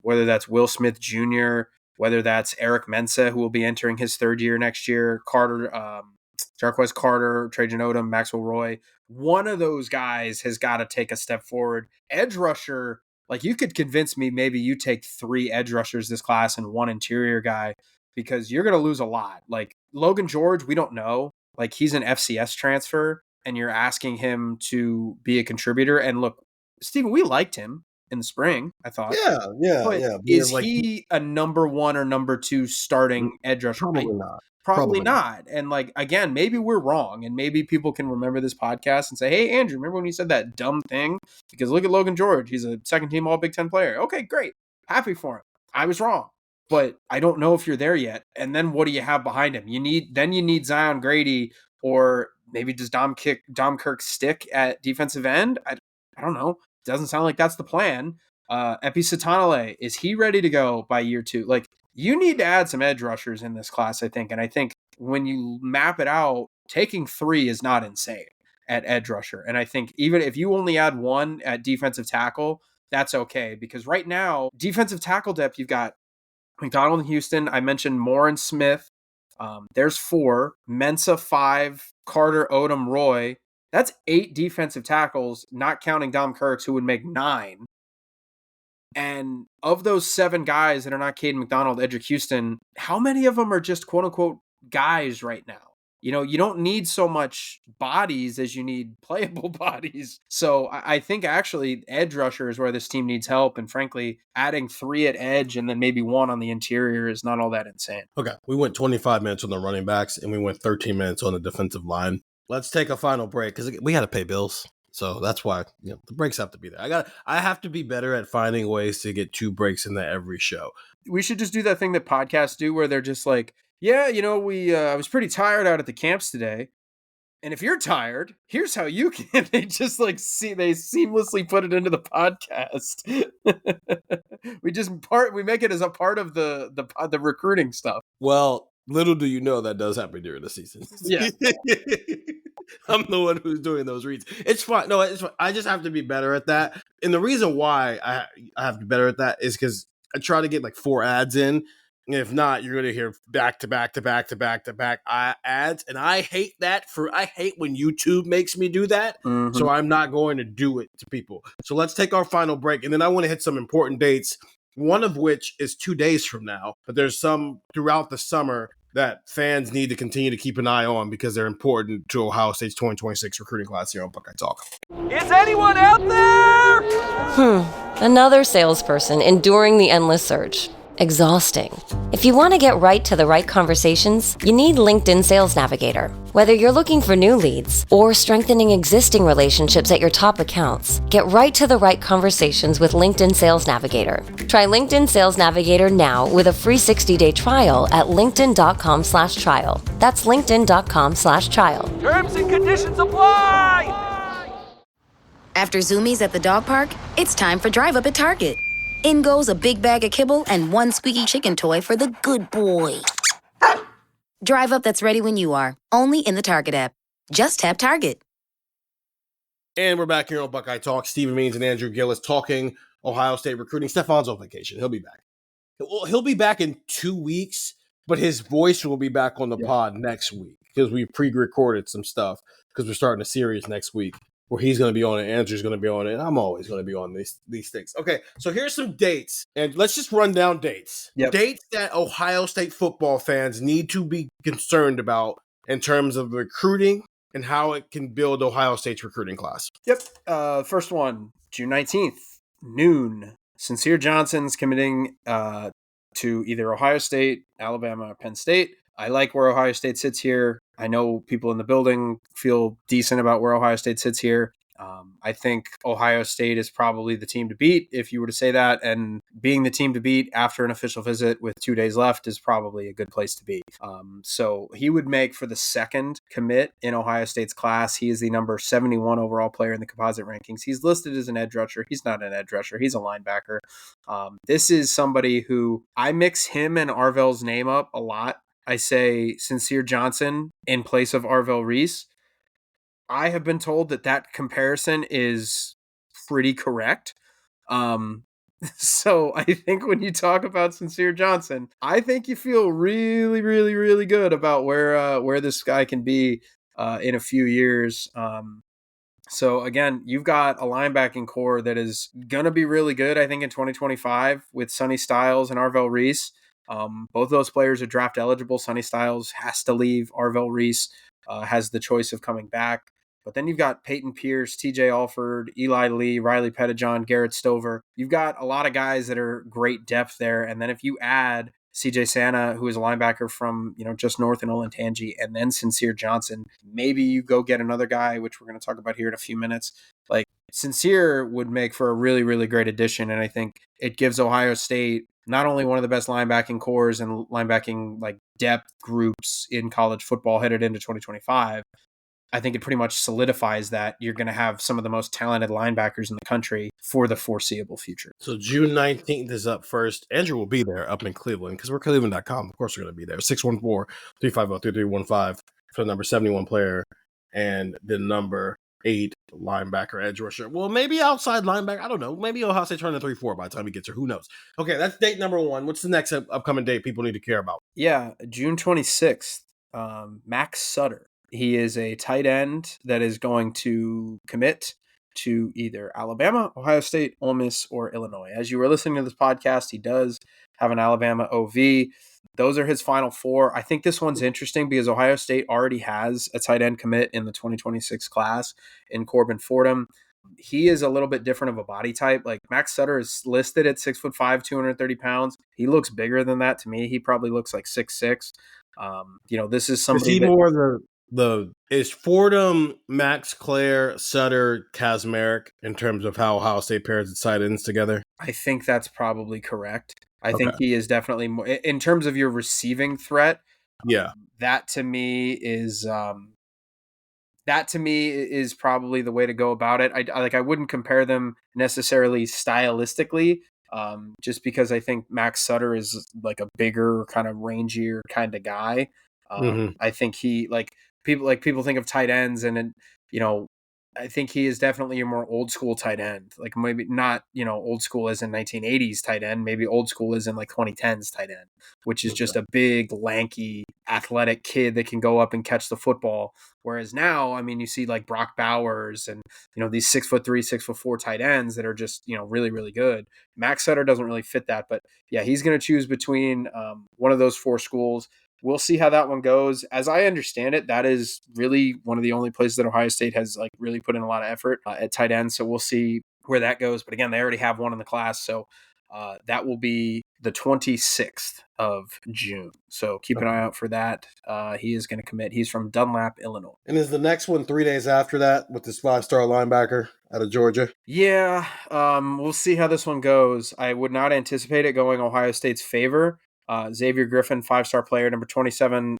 whether that's Will Smith Jr., whether that's Eric Mensah, who will be entering his third year next year, Jarquez Carter, Trajan Odom, Maxwell Roy. One of those guys has got to take a step forward. Edge rusher, like, you could convince me maybe you take 3 edge rushers this class and 1 interior guy, because you're going to lose a lot. Like, Logan George, we don't know. Like, he's an FCS transfer, and you're asking him to be a contributor. And look, Steven, we liked him in the spring, I thought. Yeah. Is he a number 1 or number 2 starting edge rusher? Probably not. And, like, again, maybe we're wrong, and maybe people can remember this podcast and say, hey, Andrew, remember when you said that dumb thing? Because look at Logan George. He's a second-team All-Big Ten player. Okay, great. Happy for him. I was wrong. But I don't know if you're there yet. And then what do you have behind him? You need Zion Grady, or maybe does Dom Kirk stick at defensive end? I don't know. Doesn't sound like that's the plan. Epi Satanale, is he ready to go by year 2? Like, you need to add some edge rushers in this class, I think. And I think when you map it out, taking 3 is not insane at edge rusher. And I think even if you only add 1 at defensive tackle, that's okay. Because right now, defensive tackle depth, you've got McDonald and Houston. I mentioned Moore and Smith. There's 4. Mensah 5. Carter, Odom, Roy. That's 8 defensive tackles, not counting Dom Kirks, who would make 9. And of those 7 guys that are not Cade McDonald, Edric Houston, how many of them are just quote unquote guys right now? You don't need so much bodies as you need playable bodies. So I think actually edge rusher is where this team needs help. And frankly, adding 3 at edge and then maybe 1 on the interior is not all that insane. Okay. We went 25 minutes on the running backs, and we went 13 minutes on the defensive line. Let's take a final break, because we got to pay bills. So that's why the breaks have to be there. I have to be better at finding ways to get 2 breaks into every show. We should just do that thing that podcasts do, where they're just like, yeah, I was pretty tired out at the camps today. And if you're tired, here's how you can. They just they seamlessly put it into the podcast. We make it as a part of the recruiting stuff. Well, little do you know that does happen during the season. Yeah. I'm the one who's doing those reads. It's fine. No, it's fine. I just have to be better at that. And the reason why I have to be better at that is because I try to get 4 ads in. And if not, you're going to hear back to back ads. And I hate that. I hate when YouTube makes me do that. Mm-hmm. So I'm not going to do it to people. So let's take our final break. And then I want to hit some important dates, one of which is 2 days from now. But there's some throughout the summer that fans need to continue to keep an eye on, because they're important to Ohio State's 2026 recruiting class here on Buckeye Talk. Is anyone out there? Another salesperson enduring the endless search. Exhausting. If you want to get right to the right conversations, you need LinkedIn Sales Navigator. Whether you're looking for new leads or strengthening existing relationships at your top accounts, get right to the right conversations with LinkedIn Sales Navigator. Try LinkedIn Sales Navigator now with a free 60-day trial at linkedin.com/trial. That's linkedin.com/trial. Terms and conditions apply! After Zoomies at the dog park, it's time for Drive Up at Target. In goes a big bag of kibble and 1 squeaky chicken toy for the good boy. Drive up that's ready when you are, only in the Target app. Just tap Target. And we're back here on Buckeye Talk. Stephen Means and Andrew Gillis talking Ohio State recruiting. Stefan's on vacation. He'll be back. He'll be back in 2 weeks, but his voice will be back on the pod next week because we pre-recorded some stuff because we're starting a series next week where he's going to be on it, Andrew's going to be on it, and I'm always going to be on these things. Okay, so here's some dates, and let's just run down dates. Yep. Dates that Ohio State football fans need to be concerned about in terms of recruiting and how it can build Ohio State's recruiting class. Yep. First one, June 19th, noon. Sincere Johnson's committing to either Ohio State, Alabama, or Penn State. I like where Ohio State sits here. I know people in the building feel decent about where Ohio State sits here. I think Ohio State is probably the team to beat if you were to say that. And being the team to beat after an official visit with 2 days left is probably a good place to be. So he would make for the second commit in Ohio State's class. He is the number 71 overall player in the composite rankings. He's listed as an edge rusher. He's not an edge rusher. He's a linebacker. This is somebody who I mix him and Arvell's name up a lot. I say Sincere Johnson in place of Arvell Reese. I have been told that comparison is pretty correct. So I think when you talk about Sincere Johnson, I think you feel really, really, really good about where this guy can be in a few years. So again, you've got a linebacking core that is going to be really good, I think, in 2025 with Sonny Styles and Arvell Reese. Both those players are draft eligible. Sonny Styles has to leave. Arvell Reese has the choice of coming back. But then you've got Peyton Pierce, TJ Alford, Eli Lee, Riley Pettijohn, Garrett Stover. You've got a lot of guys that are great depth there. And then if you add CJ Santa, who is a linebacker from, just north in Olentangy, and then Sincere Johnson, maybe you go get another guy, which we're going to talk about here in a few minutes. Like Sincere would make for a really, really great addition. And I think it gives Ohio State not only one of the best linebacking cores and linebacking like depth groups in college football headed into 2025. I think it pretty much solidifies that you're going to have some of the most talented linebackers in the country for the foreseeable future. So June 19th is up first. Andrew will be there up in Cleveland because we're cleveland.com. Of course, we're going to be there. 614-350-3315 for the number 71 player and the number 8 linebacker edge rusher. Well, maybe outside linebacker. I don't know. Maybe Ohio State turn to 3-4 by the time he gets here. Who knows? Okay, that's date number 1. What's the next upcoming date people need to care about? Yeah, June 26th, Max Sutter. He is a tight end that is going to commit to either Alabama, Ohio State, Ole Miss, or Illinois. As you were listening to this podcast, he does have an Alabama OV. Those are his final 4. I think this one's interesting because Ohio State already has a tight end commit in the 2026 class in Corbin Fordham. He is a little bit different of a body type. Like Max Sutter is listed at 6'5", 230 pounds. He looks bigger than that to me. He probably looks like 6'6". This is somebody. Is he more is Fordham, Max Clare, Sutter, Kazmarek in terms of how Ohio State pairs its tight ends together? I think that's probably correct. I think he is definitely more in terms of your receiving threat. Yeah, that to me is probably the way to go about it. I wouldn't compare them necessarily stylistically, just because I think Max Sutter is like a bigger, kind of rangier kind of guy. I think he people think of tight ends and I think he is definitely a more old school tight end. Like maybe not, old school as in 1980s tight end, maybe old school as in like 2010s tight end, which is just a big, lanky, athletic kid that can go up and catch the football. Whereas now, I mean, you see like Brock Bowers and, these 6'3", 6'4" tight ends that are just, really, really good. Max Sutter doesn't really fit that, but yeah, he's going to choose between one of those 4 schools. We'll see how that one goes. As I understand it, that is really one of the only places that Ohio State has like really put in a lot of effort at tight end. So we'll see where that goes. But again, they already have one in the class. So that will be the 26th of June. So keep an eye out for that. He is going to commit. He's from Dunlap, Illinois. And is the next one 3 days after that with this 5-star linebacker out of Georgia? Yeah, we'll see how this one goes. I would not anticipate it going Ohio State's favor. Xavier Griffin, 5-star player, number 27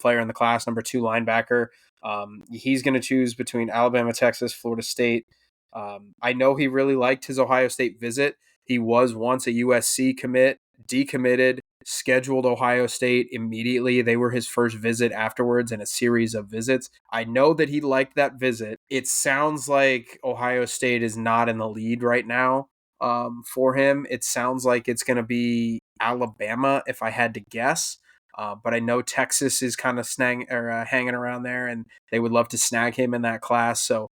player in the class, number 2 linebacker. He's going to choose between Alabama, Texas, Florida State. I know he really liked his Ohio State visit. He was once a USC commit, decommitted, scheduled Ohio State immediately. They were his first visit afterwards in a series of visits. I know that he liked that visit. It sounds like Ohio State is not in the lead right now for him. It sounds like it's going to be Alabama, if I had to guess. But I know Texas is kind of hanging around there, and they would love to snag him in that class. So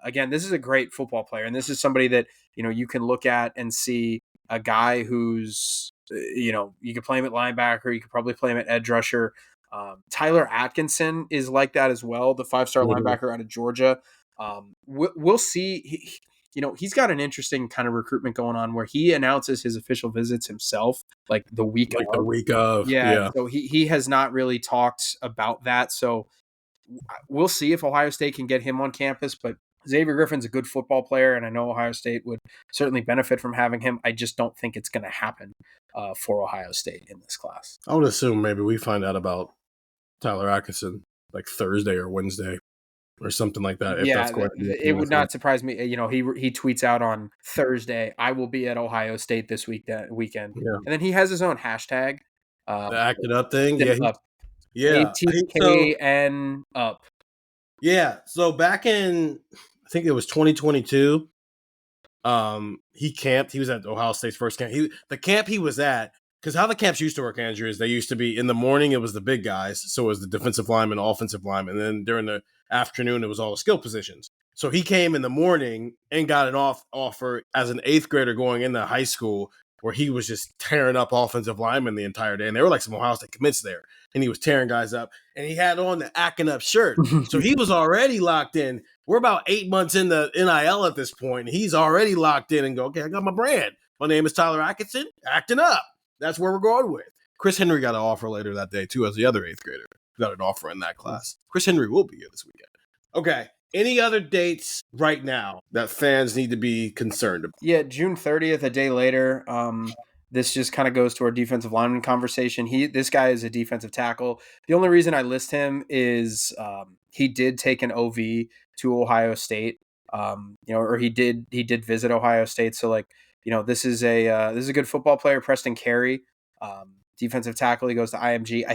again, this is a great football player, and this is somebody that you can look at and see a guy who's you could play him at linebacker, you could probably play him at edge rusher. Tyler Atkinson is like that as well, the 5-star linebacker out of Georgia. We'll see. He's got an interesting kind of recruitment going on where he announces his official visits himself, like the week of. Yeah. So he has not really talked about that. So we'll see if Ohio State can get him on campus, but Xavier Griffin's a good football player, and I know Ohio State would certainly benefit from having him. I just don't think it's going to happen for Ohio State in this class. I would assume maybe we find out about Tyler Atkinson like Thursday or Wednesday or something like that. If that's going to be it would not surprise me. He tweets out on Thursday, "I will be at Ohio State this weekend," and then he has his own hashtag, the Act It Up thing. ATKN up. Yeah. So back in, I think it was 2022, he camped. He was at Ohio State's first camp. The camp he was at, because how the camps used to work, Andrew, is they used to be in the morning, it was the big guys. So it was the defensive lineman, offensive lineman. And then during the afternoon, it was all the skill positions. So he came in the morning and got an offer as an 8th grader going into high school, where he was just tearing up offensive linemen the entire day. And they were like some Ohio State commits there. And he was tearing guys up. And he had on the Acting Up shirt. So he was already locked in. We're about 8 months into NIL at this point. And he's already locked in and go, okay, I got my brand. My name is Tyler Atkinson, Acting Up. That's where we're going with. Chris Henry got an offer later that day, too, as the other 8th grader. Got an offer in that class. Chris Henry will be here this weekend. Okay. Any other dates right now that fans need to be concerned about? Yeah, June 30th, a day later. This just kind of goes to our defensive lineman conversation. This guy is a defensive tackle. The only reason I list him is he did take an OV to Ohio State. Or he did visit Ohio State. So this is a good football player, Preston Carey. Defensive tackle, he goes to IMG. I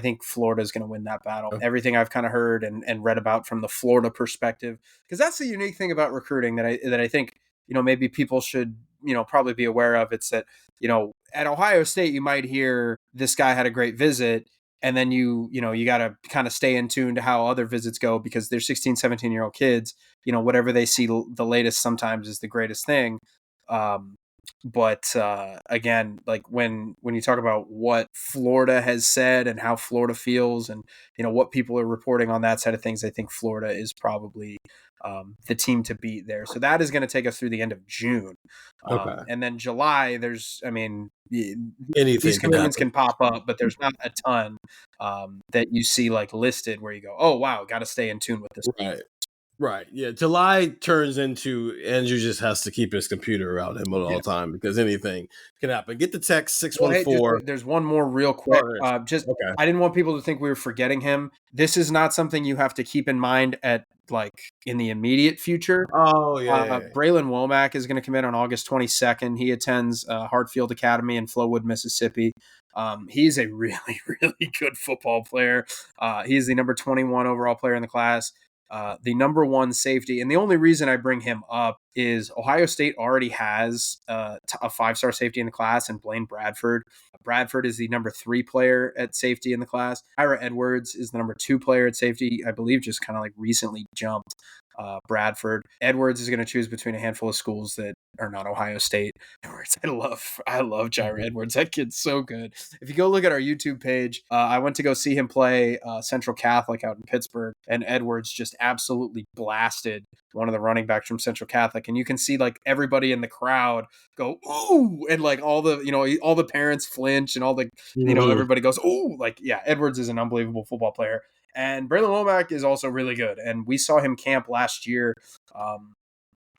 think Florida is going to win that battle. Everything I've kind of heard and read about from the Florida perspective, because that's the unique thing about recruiting that I think maybe people should probably be aware of. It's that at Ohio State you might hear this guy had a great visit, and then you got to kind of stay in tune to how other visits go, because they're 16, 17-year-old kids. Whatever they see the latest sometimes is the greatest thing. But again, like when you talk about what Florida has said and how Florida feels and, what people are reporting on that side of things, I think Florida is probably the team to beat there. So that is going to take us through the end of June. And then July, these commitments can pop up, but there's not a ton that you see like listed where you go, oh, wow, got to stay in tune with this. Right. Yeah. July turns into Andrew just has to keep his computer around him at all the time, because anything can happen. Get the text 614. There's one more real quick. I didn't want people to think we were forgetting him. This is not something you have to keep in mind at in the immediate future. Braylon Womack is going to commit on August 22nd. He attends Hartfield Academy in Flowood, Mississippi. He's a really, really good football player. He's the number 21 overall player in the class. The number 1 safety. And the only reason I bring him up is Ohio State already has a 5-star safety in the class, and Blaine Bradford. Bradford is the number 3 player at safety in the class. Ira Edwards is the number 2 player at safety. I believe just kind of recently jumped Bradford. Edwards is going to choose between a handful of schools that are not Ohio State. Edwards, I love Jair Edwards. That kid's so good. If you go look at our YouTube page, I went to go see him play Central Catholic out in Pittsburgh, and Edwards just absolutely blasted one of the running backs from Central Catholic, and you can see everybody in the crowd go ooh, and all the parents flinch, and all the everybody goes ooh. Edwards is an unbelievable football player. And Braylon Womack is also really good. And we saw him camp last year. I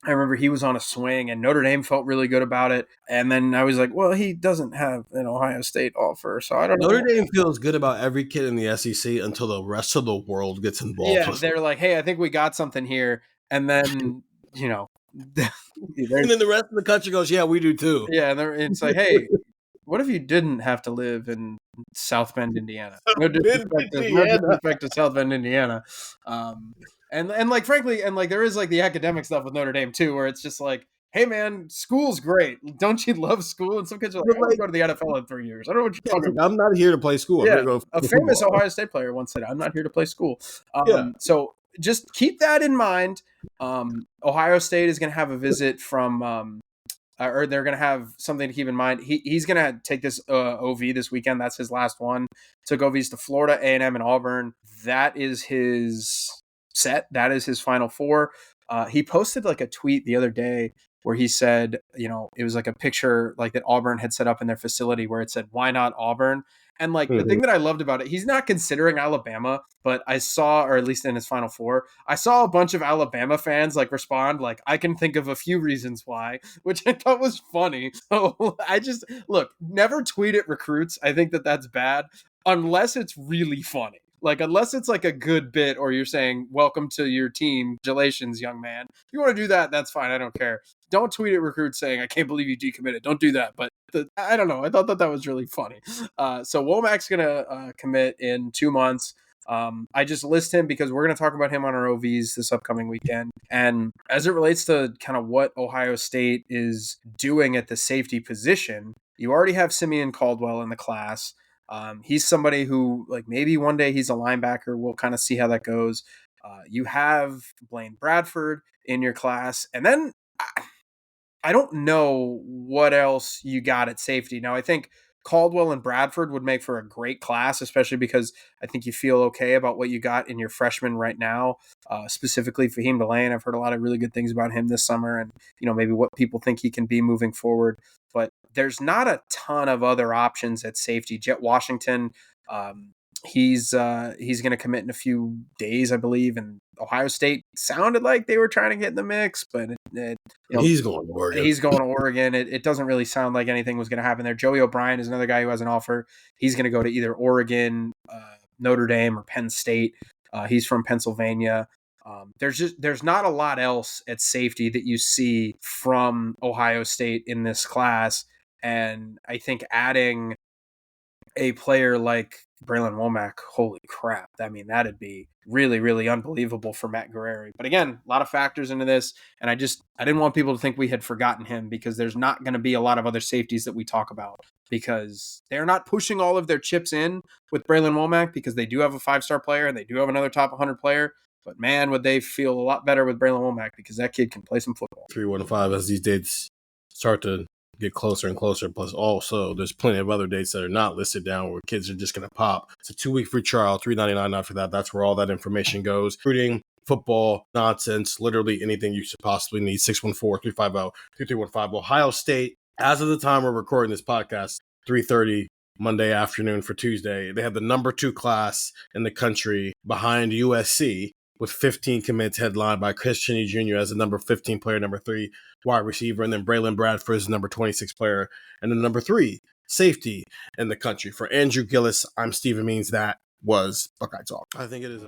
remember he was on a swing, and Notre Dame felt really good about it. And then I was like, well, he doesn't have an Ohio State offer, so I don't know. Notre Dame feels good about every kid in the SEC until the rest of the world gets involved. Yeah, they're like, hey, I think we got something here. And then, and then the rest of the country goes, yeah, we do too. Yeah, and it's like, hey, What if you didn't have to live in South Bend, Indiana? No Bend, disrespect, no Indiana. disrespect to South Bend, Indiana. And like frankly, and like there is like the academic stuff with Notre Dame too, where it's just like, hey man, school's great. Don't you love school? And some kids are like, But, I want to go to the NFL in 3 years. I don't know what you're talking about. I'm not here to play school. I'm Yeah, here to go a play famous football. Ohio State player once said, "I'm not here to play school." Yeah. So just keep that in mind. Ohio State is going to have a visit from, or they're going to have something to keep in mind. He's going to take this OV this weekend. That's his last one. Took OVs to Florida, A&M, and Auburn. That is his set. That is his Final Four. He posted like a tweet the other day where he said, it was like a picture like that Auburn had set up in their facility where it said, "Why not Auburn?" And like the thing that I loved about it, he's not considering Alabama, but I saw, or at least in his Final Four, I saw a bunch of Alabama fans like respond like, "I can think of a few reasons why," which I thought was funny. So I just, look, never tweet at recruits. I think that that's bad unless it's really funny. Like, unless it's like a good bit or you're saying, "Welcome to your team. Congratulations, young man." If you want to do that, that's fine. I don't care. Don't tweet at recruits saying, "I can't believe you decommitted." Don't do that. But I don't know. I thought that was really funny. So Womack's going to commit in 2 months. I just list him because we're going to talk about him on our OVs this upcoming weekend. And as it relates to kind of what Ohio State is doing at the safety position, you already have Simeon Caldwell in the class. He's somebody who, like, maybe one day he's a linebacker. We'll kind of see how that goes. You have Blaine Bradford in your class. And then I don't know what else you got at safety. Now, I think Caldwell and Bradford would make for a great class, especially because I think you feel okay about what you got in your freshmen right now, specifically Fahim Delane. I've heard a lot of really good things about him this summer and, maybe what people think he can be moving forward. But there's not a ton of other options at safety. Jet Washington, he's going to commit in a few days, I believe, and Ohio State sounded like they were trying to get in the mix, but he's going to Oregon. He's going to Oregon. It doesn't really sound like anything was going to happen there. Joey O'Brien is another guy who has an offer. He's going to go to either Oregon, Notre Dame, or Penn State. He's from Pennsylvania. There's not a lot else at safety that you see from Ohio State in this class, and I think adding a player like Braylon Womack, holy crap. I mean, that'd be really, really unbelievable for Matt Guerreri. But again, a lot of factors into this. And I didn't want people to think we had forgotten him because there's not going to be a lot of other safeties that we talk about because they're not pushing all of their chips in with Braylon Womack because they do have a 5-star player and they do have another top 100 player. But man, would they feel a lot better with Braylon Womack because that kid can play some football. 3-1-5 as these dates start to get closer and closer. Plus, also, there's plenty of other dates that are not listed down where kids are just going to pop. It's a 2-week free trial, $3.99 after that. That's where all that information goes. Recruiting, football, nonsense, literally anything you should possibly need. 614-350-3315. Ohio State, as of the time we're recording this podcast, 3:30 Monday afternoon for Tuesday, they have the number 2 class in the country behind USC, with 15 commits headlined by Chris Cheney Jr. as the number 15 player, number 3 wide receiver, and then Braylon Bradford is the number 26 player, and then number 3 safety in the country. For Andrew Gillis, I'm Stephen Means. That was Buckeye Talk. I think it is